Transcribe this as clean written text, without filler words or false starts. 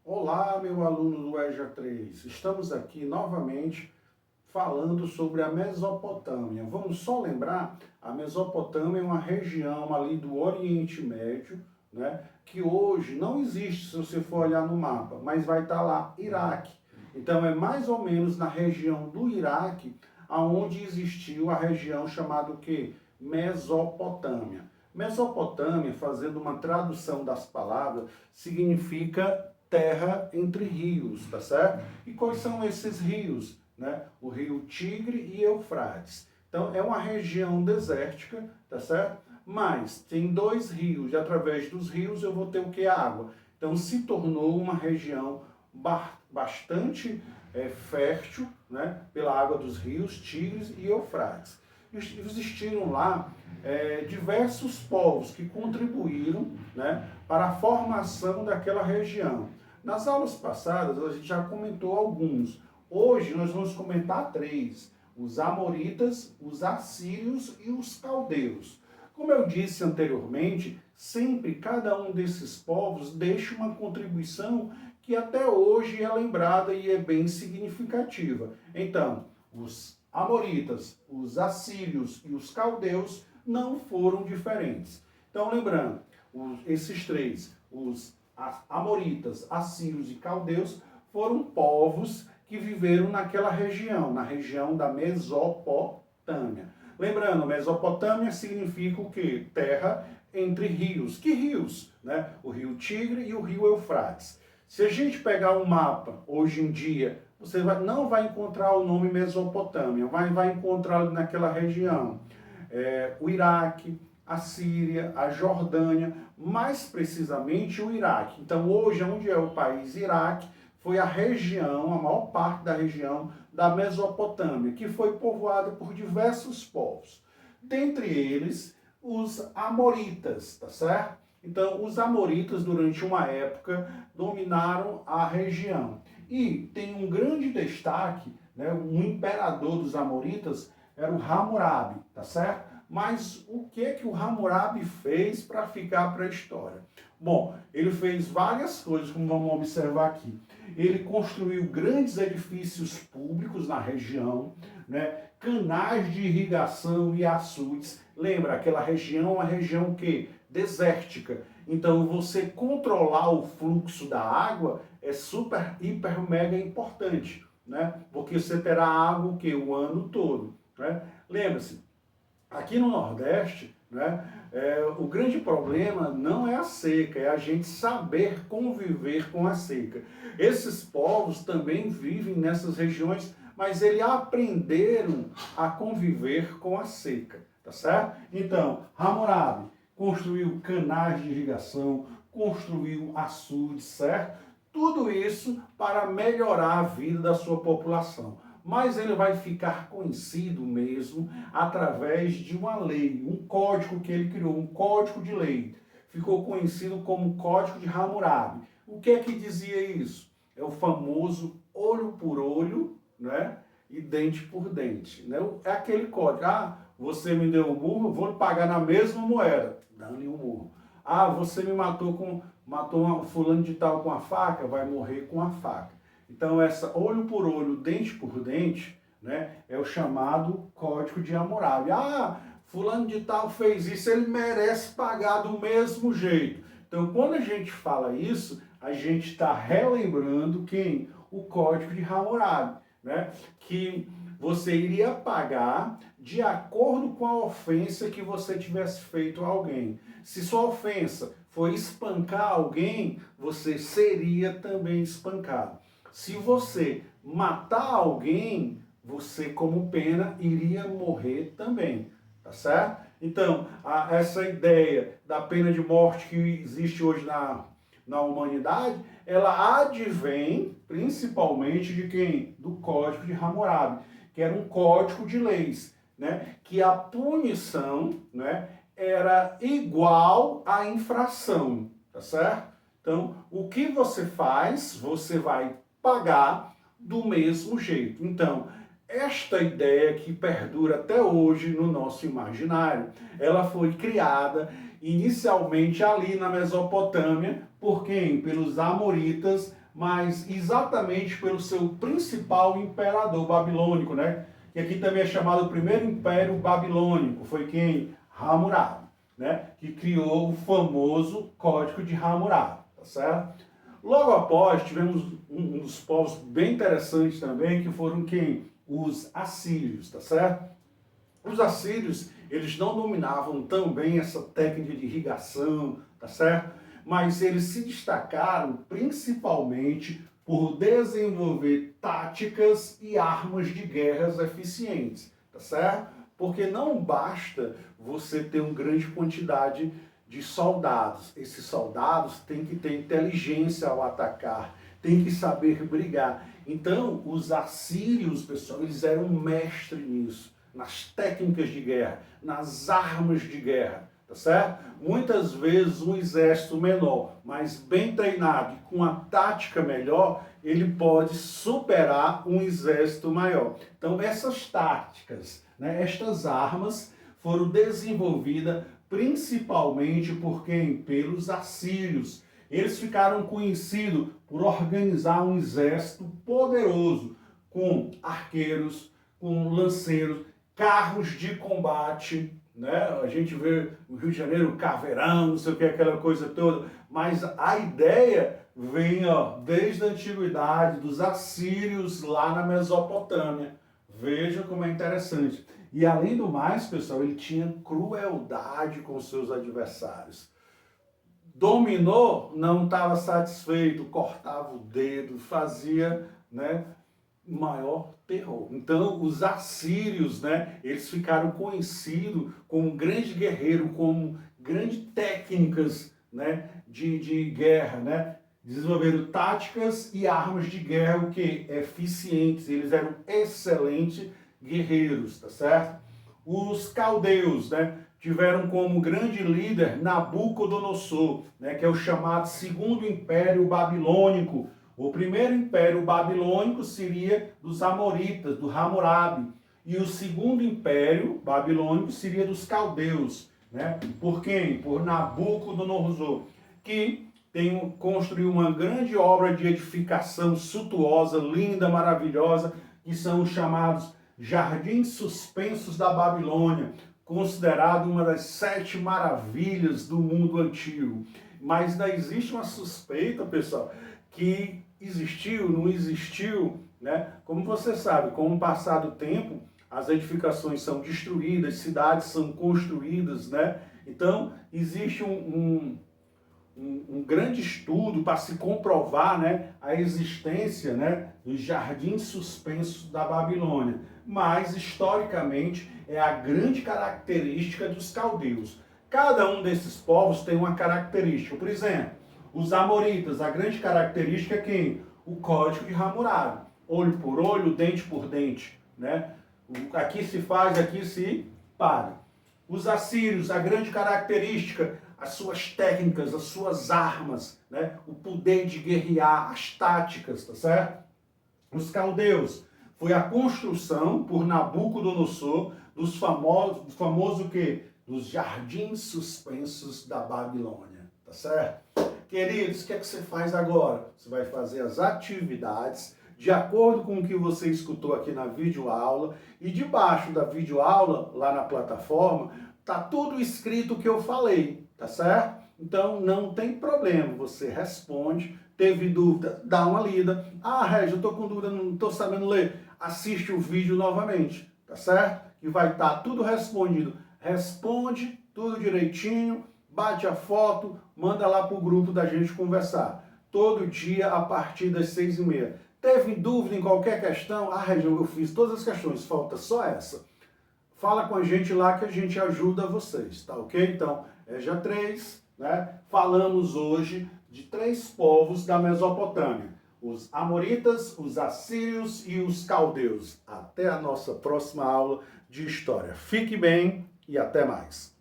Olá, meu aluno do EJA 3. Estamos aqui novamente falando sobre a Mesopotâmia. Vamos só lembrar, a Mesopotâmia é uma região ali do Oriente Médio, né, que hoje não existe se você for olhar no mapa, mas vai estar lá Iraque. Então é mais ou menos na região do Iraque aonde existiu a região chamada o quê? Mesopotâmia. Mesopotâmia, fazendo uma tradução das palavras, significa terra entre rios, tá certo? E quais são esses rios? Né? O rio Tigre e Eufrates. Então é uma região desértica, tá certo? Mas tem dois rios, e através dos rios eu vou ter o que? Água. Então se tornou uma região bastante fértil, né? Pela água dos rios Tigres e Eufrates. Existiram lá diversos povos que contribuíram, né, para a formação daquela região. Nas aulas passadas, a gente já comentou alguns. Hoje, nós vamos comentar três: os amoritas, os assírios e os caldeus. Como eu disse anteriormente, sempre cada um desses povos deixa uma contribuição que até hoje é lembrada e é bem significativa. Então, os amoritas, os assírios e os caldeus não foram diferentes. Então, lembrando, esses três, os amoritas, assírios e caldeus, foram povos que viveram naquela região, na região da Mesopotâmia. Lembrando, Mesopotâmia significa o quê? Terra entre rios. Que rios? Né? O rio Tigre e o rio Eufrates. Se a gente pegar um mapa, hoje em dia, você não vai encontrar o nome Mesopotâmia, vai encontrar naquela região o Iraque, a Síria, a Jordânia, mais precisamente o Iraque. Então hoje, onde é o país Iraque, foi a região, a maior parte da região da Mesopotâmia, que foi povoada por diversos povos. Dentre eles, os amoritas, tá certo? Então, os amoritas, durante uma época, dominaram a região. E tem um grande destaque, né, um imperador dos amoritas era o Hammurabi, tá certo? Mas o que o Hammurabi fez para ficar para a história? Bom, ele fez várias coisas, como vamos observar aqui. Ele construiu grandes edifícios públicos na região, né? Canais de irrigação e açudes. Lembra, aquela região é uma região que desértica. Então, você controlar o fluxo da água é super, hiper, mega importante, né? Porque você terá água o quê? O ano todo, né? Lembra-se, aqui no Nordeste, né, o grande problema não é a seca, é a gente saber conviver com a seca. Esses povos também vivem nessas regiões, mas eles aprenderam a conviver com a seca, tá certo? Então, Hammurabi construiu canais de irrigação, construiu açudes, certo? Tudo isso para melhorar a vida da sua população. Mas ele vai ficar conhecido mesmo através de uma lei, um código que ele criou, um código de lei. Ficou conhecido como Código de Hammurabi. O que é que dizia isso? É o famoso olho por olho, né? E dente por dente. Né? É aquele código. Ah, você me deu um murro, vou lhe pagar na mesma moeda, dando-lhe um murro. Ah, você me matou um fulano de tal com a faca, vai morrer com a faca. Então, essa olho por olho, dente por dente, né, é o chamado Código de Hammurabi. Ah, fulano de tal fez isso, ele merece pagar do mesmo jeito. Então, quando a gente fala isso, a gente está relembrando quem? O Código de Hammurabi, né, que você iria pagar de acordo com a ofensa que você tivesse feito a alguém. Se sua ofensa foi espancar alguém, você seria também espancado. Se você matar alguém, você como pena iria morrer também, tá certo? Então, essa ideia da pena de morte que existe hoje na humanidade, ela advém principalmente de quem? Do Código de Hammurabi, que era um código de leis, né? Que a punição, né, era igual à infração, tá certo? Então, o que você faz, você vai pagar do mesmo jeito. Então, esta ideia que perdura até hoje no nosso imaginário, ela foi criada inicialmente ali na Mesopotâmia por quem? Pelos amoritas, mas exatamente pelo seu principal imperador babilônico, né? Que aqui também é chamado o primeiro império babilônico. Foi quem? Hammurabi, né? Que criou o famoso Código de Hammurabi, tá certo? Logo após, tivemos um dos povos bem interessantes também, que foram quem? Os assírios, tá certo? Os assírios, eles não dominavam tão bem essa técnica de irrigação, tá certo? Mas eles se destacaram principalmente por desenvolver táticas e armas de guerras eficientes, tá certo? Porque não basta você ter uma grande quantidade de soldados. Esses soldados têm que ter inteligência ao atacar, têm que saber brigar. Então, os assírios, pessoal, eles eram mestres nisso, nas técnicas de guerra, nas armas de guerra, tá certo? Muitas vezes um exército menor, mas bem treinado e com a tática melhor, ele pode superar um exército maior. Então, essas táticas, né, estas armas foram desenvolvidas principalmente por quem? Pelos assírios. Eles ficaram conhecidos por organizar um exército poderoso, com arqueiros, com lanceiros, carros de combate, né? A gente vê no Rio de Janeiro caveirão, não sei o que, aquela coisa toda, mas a ideia vem desde a antiguidade, dos assírios lá na Mesopotâmia. Veja como é interessante. E além do mais, pessoal, ele tinha crueldade com seus adversários. Dominou, não estava satisfeito, cortava o dedo, fazia, né, maior terror. Então, os assírios, né, eles ficaram conhecidos como grande guerreiro, como grandes técnicas, né, de guerra, né? Desenvolveram táticas e armas de guerra, o que? Eficientes. Eles eram excelentes guerreiros, tá certo? Os caldeus, né, tiveram como grande líder Nabucodonosor, né, que é o chamado Segundo Império Babilônico. O primeiro império babilônico seria dos amoritas, do Hammurabi, e o segundo império babilônico seria dos caldeus, né? Por quem? Por Nabucodonosor, que construiu uma grande obra de edificação suntuosa, linda, maravilhosa, que são os chamados Jardins Suspensos da Babilônia, considerado uma das 7 maravilhas do mundo antigo. Mas ainda existe uma suspeita, pessoal, que existiu, não existiu, né? Como você sabe, com o passar do tempo, as edificações são destruídas, cidades são construídas, né? Então, existe um grande estudo para se comprovar, né, a existência, né, dos jardins suspensos da Babilônia. Mas, historicamente, é a grande característica dos caldeus. Cada um desses povos tem uma característica. Por exemplo, os amoritas, a grande característica é quem? O Código de Hammurabi. Olho por olho, dente por dente, né? Aqui se faz, aqui se paga. Os assírios, a grande característica, as suas técnicas, as suas armas, né? O poder de guerrear, as táticas, tá certo? Os caldeus, foi a construção por Nabucodonosor dos famoso quê? Dos jardins suspensos da Babilônia, tá certo? Queridos, o que é que você faz agora? Você vai fazer as atividades de acordo com o que você escutou aqui na videoaula, e debaixo da videoaula, lá na plataforma, tá tudo escrito o que eu falei, tá certo? Então não tem problema, você responde, teve dúvida, dá uma lida. Ah, Régio, eu tô com dúvida, não tô sabendo ler. Assiste o vídeo novamente, tá certo? E vai estar tudo respondido. Responde tudo direitinho, bate a foto, manda lá pro grupo da gente conversar. Todo dia a partir das 6h30. Teve dúvida em qualquer questão? Ah, Régio, eu fiz todas as questões, falta só essa. Fala com a gente lá que a gente ajuda vocês, tá ok? Então, EJA 3, né? Falamos hoje de 3 povos da Mesopotâmia. Os amoritas, os assírios e os caldeus. Até a nossa próxima aula de história. Fique bem e até mais.